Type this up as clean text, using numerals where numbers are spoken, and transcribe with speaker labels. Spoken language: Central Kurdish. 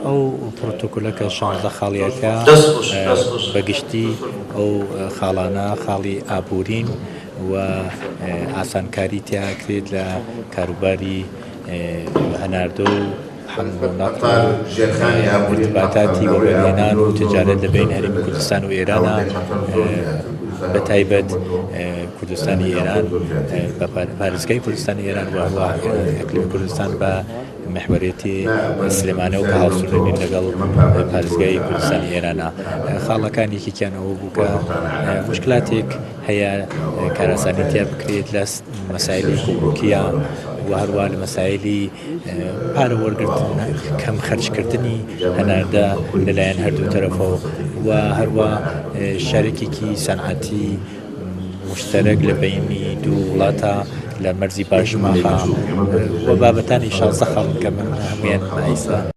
Speaker 1: ئەو پرۆتۆکۆلە کە 16 خاڵیەکە بەگشتی ئەو خاڵانە خاڵی ئابوورین و ئاسانکاری تیاکرێت لە کاروباری هەناردە و حەمڕۆنەق ارتباطاتی وەبەرهێنان و تجارەت لەبین هەرێمی کوردستان و ئێرانە بە تایبەت کوردستانی ئێران بە پارێزگای کوردستانی ئێران و ئەقلیمی کوردستان بە محورێتی سلێمانە و کە هاوسەنگین لەگەڵ پارێزگای کوردستانی ئێرانە خاڵەکانێکیان ئەوە بوو کە مشکلاتێک هەیە کارەسانیتیا بکرێت لە مەسایلی گومڕوکیە و هەروە لە مەسایلی پارە وەرگرتن کەم خەرجکردنی هەناردە لەلایەن هەردوو تەرەفەوە و هەروە شارێکێکی سەنعەتی مشتەرەک لە بینی دوو وڵاتە لە مەرزی پاشماخە و بابەتانی 16 خاڵ کە من هەمویان مایسە.